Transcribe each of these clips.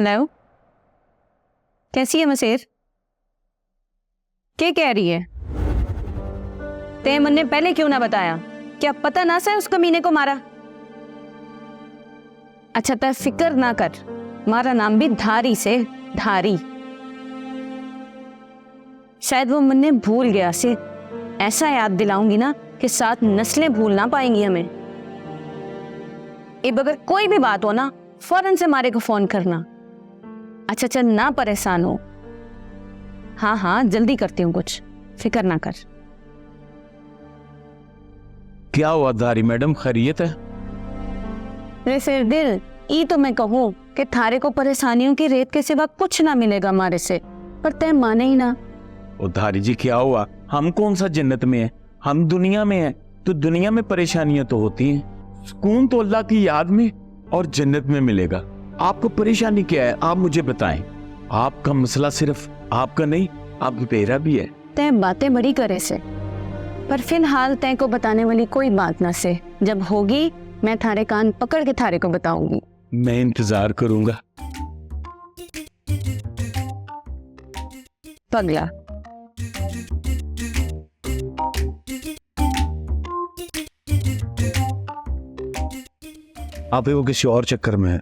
Hello, कैसी है मसेर? क्या कह रही है? ते मन ने पहले क्यों ना बताया? क्या पता ना से उस कमीने को मारा? अच्छा तय फिक्र ना कर, मारा नाम भी धारी से, धारी। शायद वो मन ने भूल गया से, ऐसा याद दिलाऊंगी ना कि 7 नस्लें भूल ना पाएंगी हमें। अब अगर कोई भी बात हो ना, फौरन से मारे को फोन करना। अच्छा चल ना परेशान हो। हाँ हाँ जल्दी करती हूँ, कुछ फिक्र ना कर। क्या हुआ धारी मैडम, खैरियत है? रे सिर दिल, ई तो मैं कहूँ कि थारे को परेशानियों की रेत के सिवा कुछ ना मिलेगा हमारे से, पर तय माने ही ना। ओ धारी जी क्या हुआ? हम कौन सा जन्नत में है, हम दुनिया में है। तो दुनिया में परेशानियां तो होती हैं, सुकून तो अल्लाह की याद में और जन्नत में मिलेगा। आपको परेशानी क्या है, आप मुझे बताएं। आपका मसला सिर्फ आपका नहीं, आपकी पेरा भी है। तय बातें बड़ी करे से, पर फिलहाल तय को बताने वाली कोई बात ना से। जब होगी मैं थारे कान पकड़ के थारे को बताऊंगी। मैं इंतजार करूंगा। पगला। आप ही वो किसी और चक्कर में है।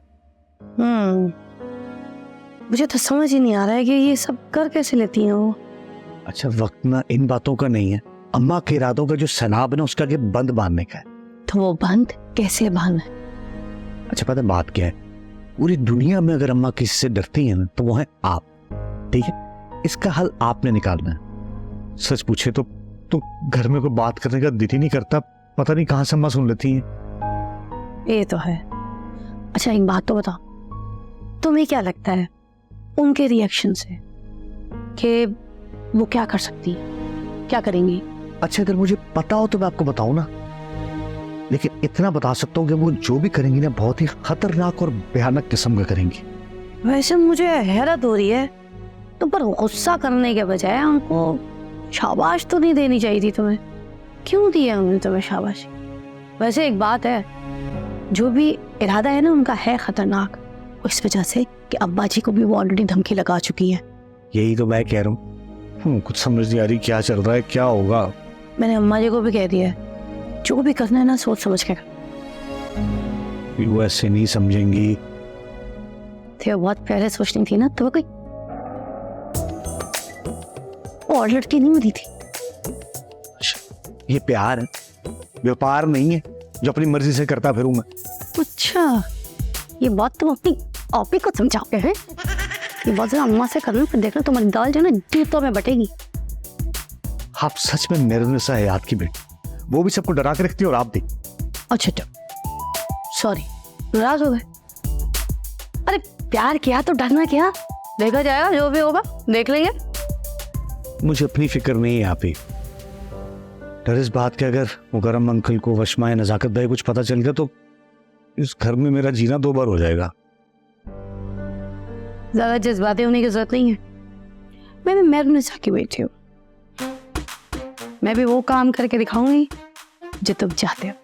मुझे तो समझ ही नहीं आ रहा है कि ये सब कर कैसे लेती हैं वो। अच्छा वक्त ना इन बातों का नहीं है, अम्मा के इरादों का जो सनाब है ना उसका के बंद बांधने का है। तो वो बंद कैसे बांधना है? अच्छा पता है बात क्या है, पूरी दुनिया में अगर अम्मा किसी से डरती है ना तो वो है आप। ठीक है, इसका हल आपने निकालना है। सच पूछे तो घर में कोई बात करने का दिल ही नहीं करता, पता नहीं कहां से अम्मा सुन लेती हैं। ये तो है। अच्छा एक बात तो बताओ, तुम्हें क्या लगता है उनके रिएक्शन से कि वो क्या कर सकती है, क्या करेंगी? अच्छा अगर मुझे पता हो तो मैं आपको बताऊं ना, लेकिन इतना बता सकता हूँ कि वो जो भी करेंगी ना बहुत ही खतरनाक और भयानक किस्म का करेंगी। वैसे मुझे हैरत हो रही है, तो पर गुस्सा करने के बजाय उनको शाबाश तो नहीं देनी चाहिए थी तुम्हें? क्यों दी है उन्होंने तुम्हें शाबाश? वैसे एक बात है, जो भी इरादा है ना उनका है खतरनाक, इस वजह से कि अब्बा जी को भी वो ऑलरेडी धमकी लगा चुकी है। यही तो मैं कह रहा हूँ, कुछ समझ नहीं आ रही क्या चल रहा है, क्या होगा। मैंने अम्मा जी को भी कह दिया है, जो भी करना है ना सोच समझ के। वो ऐसे नहीं समझेंगी। थे बहुत पहले सोचनी थी ना, तो कोई और लड़की नहीं मिली थी। ये प्यार है, व्यापार नहीं है जो अपनी मर्जी से करता फिरूं मैं। अच्छा ये बात तुम अपनी आप ही को समझाते हैं? ये बात जरा अम्मा से करना, फिर देखना तुम्हारी दाल जो ना जूतों में बटेगी। आप सच में निर्मिसा है याद की बेटी, वो भी सबको डरा के रखती है और आप भी। अच्छा सॉरी, नाराज हो गए? अरे प्यार किया तो डरना क्या, देखा जाएगा जो भी होगा देख लेंगे। मुझे अपनी फिक्र नहीं है आप ही, डर इस बात के अगर मुकरम अंकल को वशमाए नजाकत भाई कुछ पता चल गया तो इस घर में मेरा जीना 2 बार हो जाएगा। ज्यादा जज्बाती होने की जरूरत नहीं है। मैं भी मेहरुनिसा की बेटी हूँ, मैं भी वो काम करके दिखाऊंगी जो तुम चाहते हो।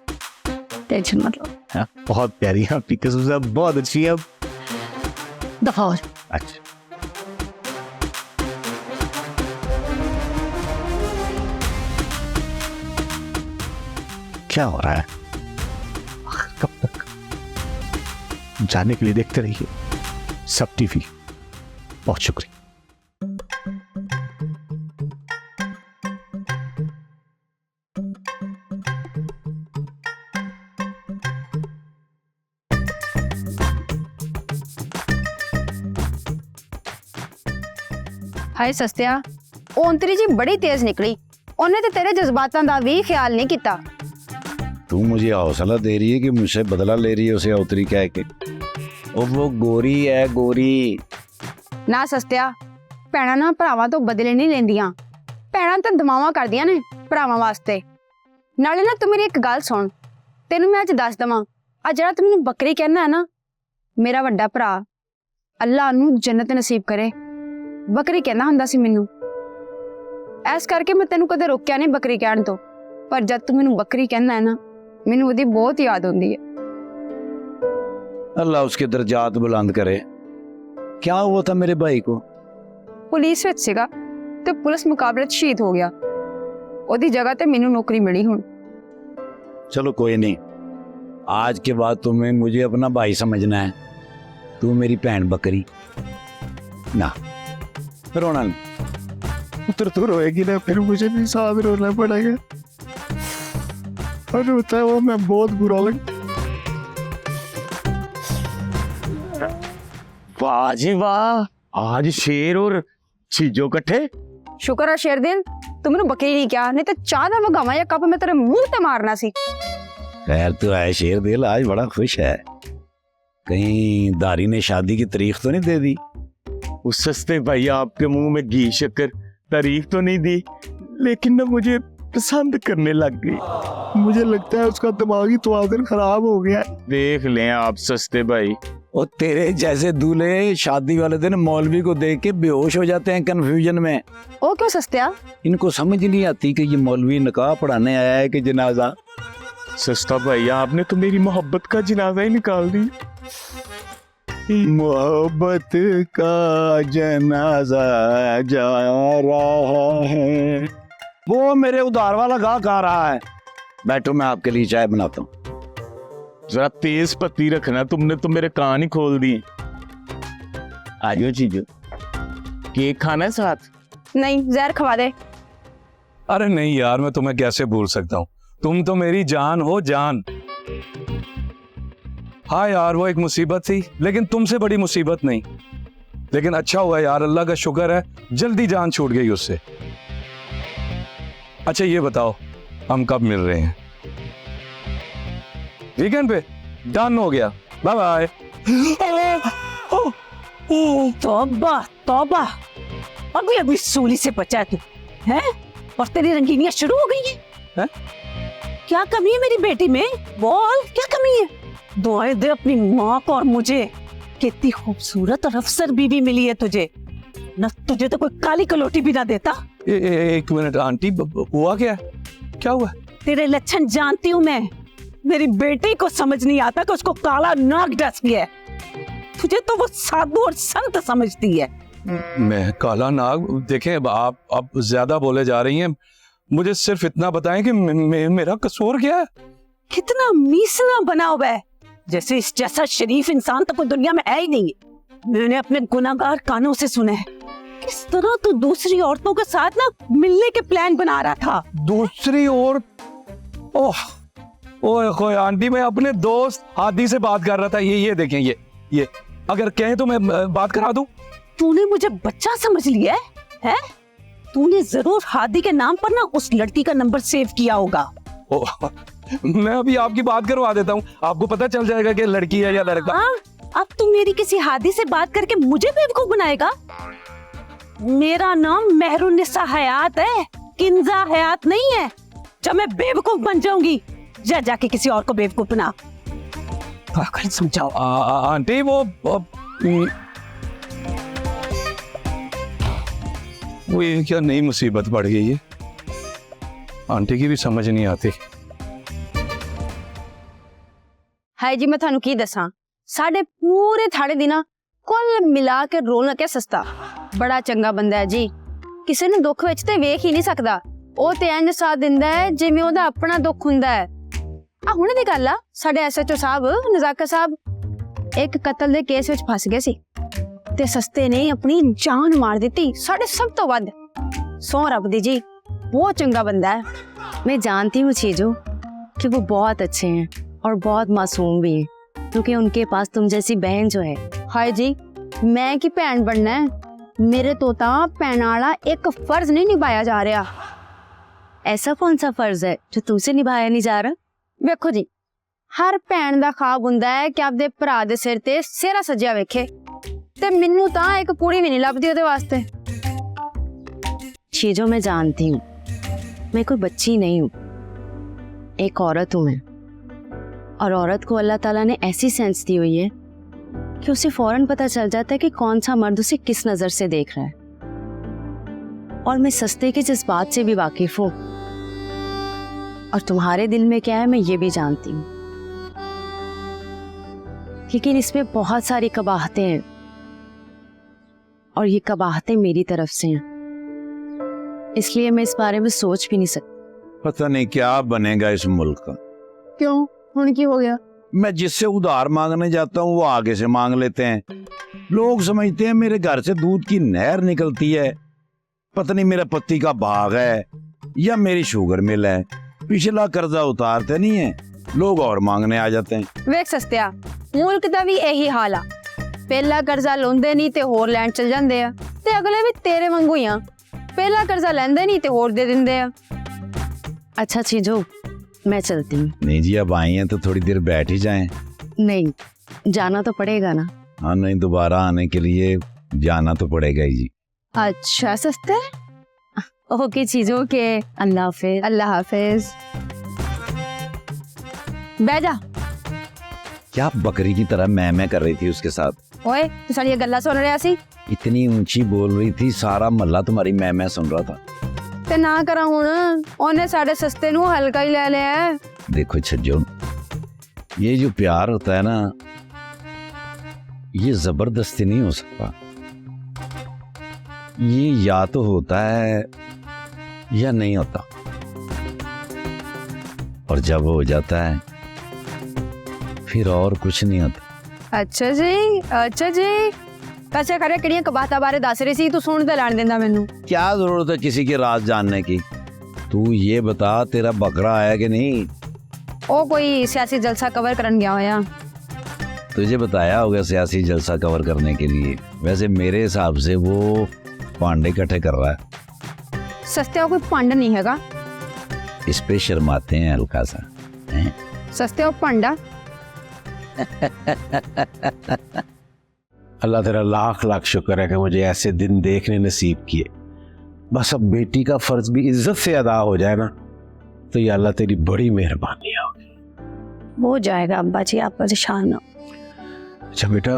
टेंशन मत लो। हाँ, बहुत प्यारी है आपकी कसम, बहुत अच्छी है। अब दफा हो जाओ। अच्छा क्या हो रहा है, कब तक? जाने के लिए देखते रहिए सब टीवी। बहुत शुक्रिया। हाय सस्तिया, ओंतरी जी बड़ी तेज निकली, उन्हें तो तेरे जज्बातां दा भी ख्याल नहीं किता। तू मुझे हौसला दे रही है कि मुझसे बदला ले रही है उसे उतरी कह के? और वो गोरी है गोरी। ना सस्तिया, भैणां ना भरावां तो बदले नहीं लेंदियां, भैणां तो दमावां करदियां ने भरावां वास्ते। नाले ना तू मेरी एक गल सुन, तेनू मैं अज दस दवां, आ जिहड़ा तू मैनूं बकरी कहना है ना, मेरा वड्डा भरा अल्लाह नूं जन्नत नसीब करे बकरी कहना हुंदा सी मैनूं। इस करके मैं तेनू कदे रोकिया नहीं बकरी कहण तो, पर जब तू मैनूं बकरी कहना है ना, मैनूं ओहदी बहुत याद आउंदी है। अल्लाह उसके दर्जात बुलंद करे। क्या हुआ था मेरे भाई को? ਪੁਲਿਸ ਵਿੱਚ ਸੀਗਾ ਤੇ ਪੁਲਿਸ ਮੁਕਾਬਲੇ 'ਚ ਸ਼ਹੀਦ ਹੋ ਗਿਆ। ਉਹਦੀ ਜਗ੍ਹਾ ਤੇ ਮੈਨੂੰ ਨੌਕਰੀ ਮਿਲੀ ਹੁਣ। चलो कोई नहीं, आज के बाद तुम्हें मुझे अपना भाई समझना है। तू मेरी भैन बकरी ना, रोना नहीं। पुत्र तो रोएगी ना, फिर मुझे भी साथ रोना पड़ेगा। और रोता है वो मैं बहुत बुरा लग। वाह जी वाह, आज शेर और चीजों इकट्ठे। ਸ਼ੁਕਰ ਆ ਸ਼ੇਰਦਿਲ ਤੂੰ ਮੈਨੂੰ ਬੱਕਰੀ ਨਹੀਂ ਕਿਹਾ, ਨਹੀਂ ਤੇ ਚਾਹ ਦਾ ਵਗਾਵਾਂ ਜਾਂ ਕੱਪ ਮੈਂ ਤੇਰੇ ਮੂੰਹ ਤੇ ਮਾਰਨਾ ਸੀ। खैर तो है शेर दिल, आज बड़ा खुश है। कहीं दारी ने शादी की तारीख तो नहीं दे दी? उस सस्ते भाई आपके मुंह में घी शक्कर तारीफ तो नहीं दी, लेकिन ना मुझे पसंद करने लग गई। मुझे लगता है उसका दिमागी तवाज़ुन खराब हो गया। देख लें आप सस्ते भाई, और तेरे जैसे दूल्हे शादी वाले दिन मौलवी को देख के बेहोश हो जाते हैं कंफ्यूजन में। ਉਹ ਕਿਉਂ ਸਸਤਿਆ? इनको समझ नहीं आती कि ये मौलवी निकाह पढ़ाने आया है कि जनाजा। सस्ता भाई आपने तो मेरी मोहब्बत का जनाजा ही निकाल दी। मोहब्बत का जनाजा जा रहा है। वो मेरे उधार वाला गाहक आ रहा है। बैठो, मैं आपके लिए चाय बनाता हूँ। जरा तेज पत्ती रखना, तुमने तो मेरे कान ही खोल दिए। आजो चीजो, केक खाना है साथ? ਨਹੀਂ ਜ਼ਹਿਰ ਖਵਾ ਦੇ। अरे नहीं यार, मैं तुम्हें कैसे भूल सकता हूँ, तुम तो मेरी जान हो जान। हाँ यार, वो एक मुसीबत थी, लेकिन तुमसे बड़ी मुसीबत नहीं। लेकिन अच्छा हुआ यार, अल्लाह का शुक्र है जल्दी जान छूट गई उससे। अच्छा ये बताओ, हम कब मिल रहे हैं? वीकेंड पे? डन हो गया, बाय बाय। तौबा तौबा, अभी अभी सूली से बचा है तू, हैं? और तेरी रंगीनियां शुरू हो गई हैं? क्या कमी है मेरी बेटी में? बोल, क्या कमी है? दुआएं दे अपनी माँ को और मुझे, कितनी खूबसूरत और अफसर बीवी मिली है तुझे। न तुझे तो कोई काली कलोटी भी ना देता। एक मिनट आंटी, हुआ क्या? क्या हुआ? तेरे लक्षण जानती हूँ मैं। मेरी बेटी को समझ नहीं आता कि उसको काला नाग डस गया है। तुझे तो वो साधु और संत समझती है। मैं काला नाग? देखें, आप ज्यादा बोले जा रही हैं। मुझे सिर्फ इतना बताएं कि मेरा कसूर क्या है? कितना मीसना बना हुआ है, जैसे इस जैसा शरीफ इंसान तो कोई दुनिया में है ही नहीं। मैंने अपने गुनाहगार कानों से सुना है किस तरह तू दूसरी औरतों के साथ ना मिलने के प्लान बना रहा था। दूसरी और? ओह ओए होए आंटी, मैं अपने दोस्त हादी से बात कर रहा था। ये देखें, ये अगर कहें तो मैं बात करा दूं। तूने मुझे बच्चा समझ लिया है? तूने जरूर हादी के नाम पर ना उस लड़की का नंबर सेव किया होगा। मैं अभी आपकी बात करवा देता हूँ, आपको पता चल जाएगा कि लड़की है या लड़का। हाँ, अब तू मेरी किसी हादी से बात करके मुझे बेवकूफ बनाएगा? मेरा नाम मेहरुन्निसा हयात है, किंजा हयात नहीं है। जब मैं बेवकूफ बन जाऊंगी, जाके किसी और को बेवकूफ बना। पागल समझाओ। आंटी वो ये क्या नई मुसीबत बढ़ गई है, आंटी की भी समझ नहीं आती। ਹਾਏ ਜੀ, ਮੈਂ ਤੁਹਾਨੂੰ ਕੀ ਦੱਸਾਂ, ਸਾਡੇ ਪੂਰੇ ਥਾੜੇ ਦੀ ਨਾ ਕੁੱਲ ਮਿਲਾ ਕੇ ਰੌਣਕ ਹੈ ਸਸਤਾ। ਬੜਾ ਚੰਗਾ ਬੰਦਾ ਹੈ ਜੀ, ਕਿਸੇ ਨੂੰ ਦੁੱਖ ਵਿੱਚ ਤੇ ਵੇਖ ਹੀ ਨਹੀਂ ਸਕਦਾ। ਉਹ ਤੇ ਇੰਜ ਸਾਥ ਦਿੰਦਾ ਹੈ ਜਿਵੇਂ ਉਹਦਾ ਆਪਣਾ ਦੁੱਖ ਹੁੰਦਾ ਹੈ। ਆ ਹੁਣੇ ਦੀ ਗੱਲ ਆ, ਸਾਡੇ ਐਸਐਚਓ ਸਾਹਿਬ ਨਜ਼ਾਕਤ ਸਾਹਿਬ ਇੱਕ ਕਤਲ ਦੇ ਕੇਸ ਵਿੱਚ ਫਸ ਗਏ ਸੀ ਤੇ ਸਸਤੇ ਨੇ ਆਪਣੀ ਜਾਨ ਮਾਰ ਦਿੱਤੀ, ਸਾਡੇ ਸਭ ਤੋਂ ਵੱਧ। ਸੌ ਰੱਬ ਦੀ ਜੀ, बहुत चंगा बंदा है। मैं जानती हूँ चीजू कि वो बहुत अच्छे हैं और बहुत मासूम भी हैं, क्योंकि उनके पास तुम जैसी बहन जो है। हाय जी, मैं की भैन बनना है? मेरे तो भैन वाला एक फर्ज नहीं निभाया जा रहा। ऐसा कौन सा फर्ज है जो तुमसे निभाया नहीं जा रहा? वेखो जी, हर भैन दा ख्वाब हुंदा है कि आपदे भरा दे सिर ते सेहरा सजिया वेखे, ते मैनू तां एक कुड़ी भी नहीं लभदी ओहदे वास्ते। चीजों मैं जानती हूँ, मैं कोई बच्ची नहीं हूँ, एक औरत हूँ मैं। और औरत को अल्लाह ताला ने ऐसी सेंस दी हुई है कि उसे फौरन पता चल जाता है कि कौन सा मर्द उसे किस नजर से देख रहा है। और मैं सस्ते के जज्बात से भी वाकिफ हूँ, और तुम्हारे दिल में क्या है मैं ये भी जानती हूँ। लेकिन इसमें बहुत सारी कबाहतें हैं, और ये कबाहतें मेरी तरफ से हैं, इसलिए मैं इस बारे में सोच भी नहीं सकती। पता नहीं क्या बनेगा इस मुल्क का। क्यों, हुन की हो गया? मैं जिससे उधार मांगने जाता हूँ वो आगे से मांग लेते हैं। लोग समझते हैं मेरे घर से दूध की नहर निकलती है, पता नहीं मेरा पत्ती का बाग है या मेरी शुगर मिल है। पिछला कर्जा उतारते नहीं है, लोग और मांगने आ जाते हैं। ਵੇਖ ਸਸਤਿਆ, ਮੁਲਕ ਦਾ ਵੀ ਇਹੀ ਹਾਲ ਆ। ਪਹਿਲਾ ਕਰਜ਼ਾ ਲਾਉਂਦੇ ਨਹੀਂ ਤੇ ਹੋਰ ਲੈਣ ਚਲ ਜਾਂਦੇ ਆ, ਤੇ ਅਗਲੇ ਵੀ ਤੇਰੇ ਵਾਂਗੂ ਹੀ ਆ। ਪਹਿਲਾ ਕਰਜ਼ਾ ਲੈਂਦੇ ਨਹੀਂ ਤੇ ਹੋਰ ਦੇ ਦਿੰਦੇ ਆ। अच्छा चीजो, मैं चलती हूँ। नहीं जी, अब आई हैं तो थोड़ी देर बैठ ही जाएं। नहीं, जाना तो पड़ेगा ना। हाँ, नहीं दोबारा आने के लिए जाना तो पड़ेगा ही जी। अच्छा सस्ते, ओके चीजों के, अल्लाह हाफिज। अल्लाह हाफिज। ਬਹਿ ਜਾ। क्या बकरी की तरह मैं कर रही थी उसके साथ? ਓਏ ਤੂੰ ਸਾਡੀਆਂ ਗੱਲਾਂ ਸੁਣ ਰਿਹਾ ਸੀ इतनी ऊंची बोल रही थी, सारा मोहल्ला तुम्हारी मैं सुन रहा था। ਤੇ ਨਾ ਕਰਾਂ ਹੁਣ, ਉਹਨੇ ਸਾਡੇ ਸਸਤੇ ਨੂੰ ਹਲਕਾ ਹੀ ਲੈ ਲਿਆ ਹੈ। देखो छज्जो, ये जो प्यार होता है ना, ये जबरदस्ती नहीं हो सकता। ये या तो होता है या नहीं होता, और जब हो जाता है फिर और कुछ नहीं होता। ਅੱਛਾ ਜੀ, ਅੱਛਾ ਜੀ। ਵੈਸੇ ਖਰੇ ਕਿਹੜੀਆਂ ਕਬਾਤਾਂ ਬਾਰੇ ਦੱਸ ਰਹੀ ਸੀ, ਤੂੰ ਸੁਣ ਤੇ ਲੈਣ ਦਿੰਦਾ ਮੈਨੂੰ। क्या जरूरत है किसी के राज जानने की? तू ये बता, तेरा बकरा आया कि नहीं? ਉਹ ਕੋਈ ਸਿਆਸੀ ਜਲਸਾ ਕਵਰ ਕਰਨ ਗਿਆ ਹੋਇਆ। तुझे बताया होगा सियासी जलसा कवर करने के लिए। वैसे मेरे हिसाब से वो पांडे इकट्ठे कर रहा है। ਸਸਤਿਆ ਕੋਈ ਭੰਡ ਨਹੀਂ ਹੈਗਾ। इस पे शर्माते हैं हल्का सा, हैं? ਸਸਤਿਆ ਭੰਡਾ। अल्लाह तेरा लाख लाख शुक्र है कि मुझे ऐसे दिन देखने नसीब किए। बस अब बेटी का फर्ज भी इज्जत से अदा हो जाए ना, तो ये अल्लाह तेरी बड़ी मेहरबानी होगी। हो जाएगा अब्बा जी, आप परेशान ना। अच्छा बेटा,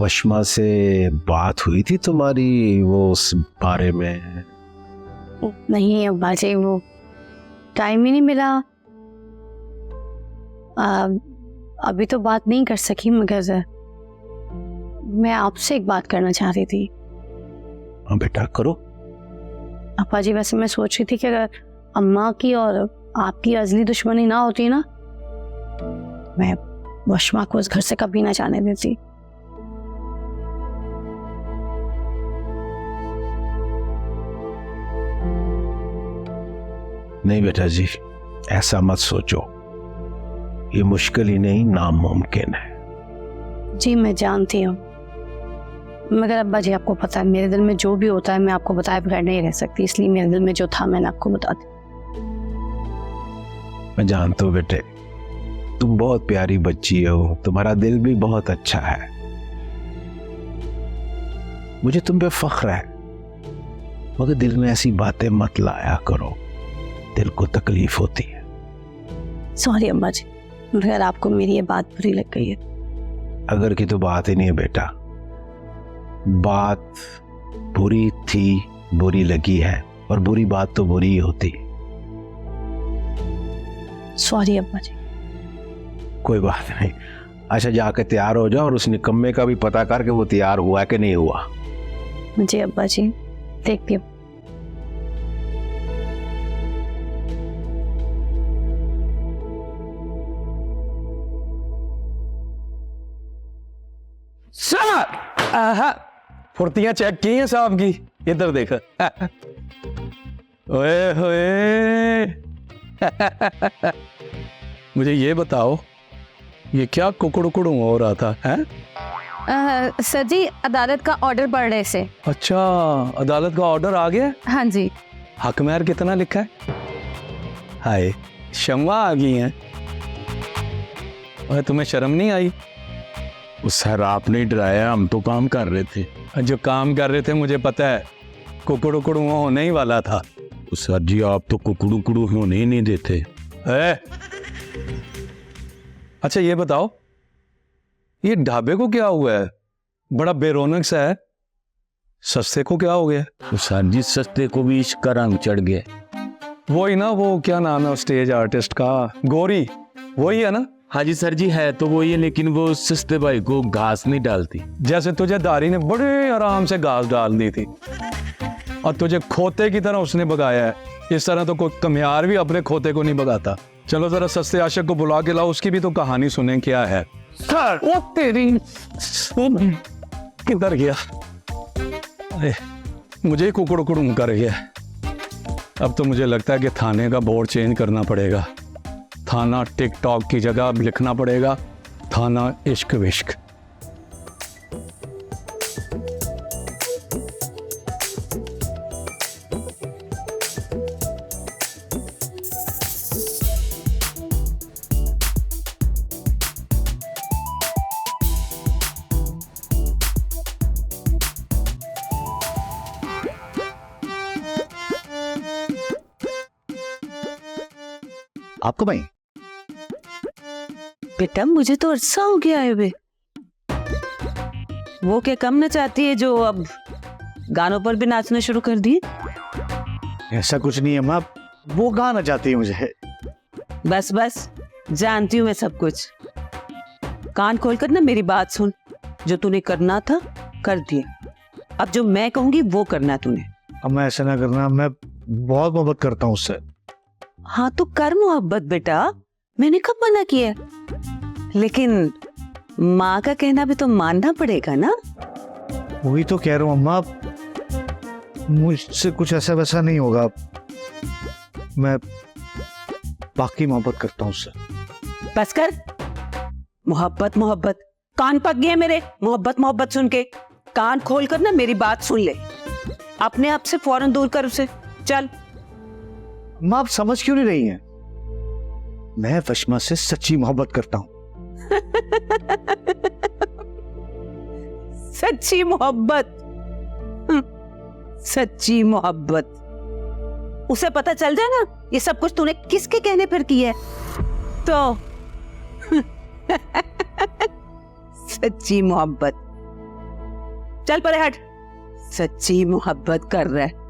वशमा से बात हुई थी तुम्हारी वो उस बारे में? नहीं अब्बा जी, वो टाइम ही नहीं मिला। अभी तो बात नहीं कर सकी, मगर मैं आपसे एक बात करना चाह रही थी। हाँ बेटा करो। अब्बा जी, वैसे मैं सोच रही थी कि अगर अम्मा की और आपकी अजली दुश्मनी ना होती ना, मैं वशमा को इस घर से कभी ना जाने देती। नहीं बेटा जी, ऐसा मत सोचो, ये मुश्किल ही नहीं नामुमकिन है। जी मैं जानती हूँ, मगर अब्बा जी आपको पता है मेरे दिल में जो भी होता है मैं आपको बताए बगैर नहीं रह सकती, इसलिए मेरे दिल में जो था मैंने आपको बता दिया। मैं जानता हूँ बेटे, तुम बहुत प्यारी बच्ची हो, तुम्हारा दिल भी बहुत अच्छा है, मुझे तुम पे फख्र है, मगर दिल में ऐसी बातें मत लाया करो, दिल को तकलीफ होती है। सॉरी अम्मा जी, मगर आपको मेरी ये बात बुरी लग गई है। अगर की तो बात ही नहीं है बेटा, बात बुरी थी, बुरी लगी है, और बुरी बात तो बुरी ही होती। सॉरी अब्बा जी। कोई बात नहीं। अच्छा जाकर तैयार हो जाओ और उस निकम्मे का भी पता करके वो तैयार हुआ कि नहीं हुआ। जी अब्बा जी, देखती हूँ। फुर्तियां चेक की हैं साहब की, इधर देख। ओए होए। मुझे ये बताओ, ये क्या कुकड़ुकुड़ू हो रहा था हैं? सर जी, अदालत का ऑर्डर पढ़ रहे से। अच्छा, अदालत का ऑर्डर आ गया? हाँ जी। हक महर कितना लिखा है? हाय, शम्मा आ गई हैं। और तुम्हें शर्म नहीं आई? सर आपने डराया, हम तो काम कर रहे थे। जो काम कर रहे थे मुझे पता है, कुकड़ू होने ही वाला था। सर जी आप तो कुकड़ू होने ही नहीं देते। अच्छा ये बताओ, ये ढाबे को क्या हुआ है? बड़ा बेरौनक सा है। सस्ते को क्या हो गया? तो सर जी सस्ते को भी इसका रंग चढ़ गया। वही ना, वो क्या नाम है स्टेज आर्टिस्ट का, गौरी, वही है ना? हाजी सर जी है तो वो ये, लेकिन वो सस्ते भाई को घास नहीं डालती। जैसे तुझे दारी ने बड़े आराम से घास डाल दी थी और तुझे खोते की तरह उसने भगाया है, इस तरह तो कोई कमियार भी अपने खोते को नहीं भगाता। चलो जरा सस्ते आशिक को बुला के लाओ, उसकी भी तो कहानी सुने क्या है। सर ओ तेरी, किधर गया? अरे मुझे ही कुकड़ कुकड़ कर गया। अब तो मुझे लगता है कि थाने का बोर्ड चेंज करना पड़ेगा। थाना टिकटॉक की जगह अब लिखना पड़ेगा थाना इश्क विश्क। आपको भाई बेटा मुझे तो अरसा हो गया है बे। वो क्या कम न चाहती है जो अब गानों पर भी नाचना शुरू कर दिए? ऐसा कुछ नहीं है अम्मा, वो गाना चाहती है मुझे। बस बस जानती हूँ मैं सब कुछ। कान खोलकर ना मेरी बात सुन। जो तूने करना था कर दिया, अब जो मैं कहूंगी वो करना तूने। अम्मा ऐसा ना करना, मैं बहुत मोहब्बत करता हूँ उससे। हाँ तो कर मोहब्बत बेटा, मैंने कब मना किया? लेकिन माँ का कहना भी तो मानना पड़ेगा ना। वही तो कह रहा हूँ अम्मा, मुझसे कुछ ऐसा वैसा नहीं होगा। मैं बाकी मोहब्बत करता हूँ उससे। बस कर। मोहब्बत मोहब्बत, कान पक गए मेरे मोहब्बत मोहब्बत सुन के। कान खोल कर ना मेरी बात सुन ले, अपने आप से फौरन दूर कर उसे। चल। माँ आप समझ क्यों नहीं रही हैं? मैं वशमा से सच्ची मोहब्बत करता हूँ। सच्ची मोहब्बत, सच्ची मोहब्बत। उसे पता चल जाए ना ये सब कुछ तूने किसके कहने पर किया है तो सच्ची मोहब्बत। चल परे हट, सच्ची मोहब्बत कर रहा है।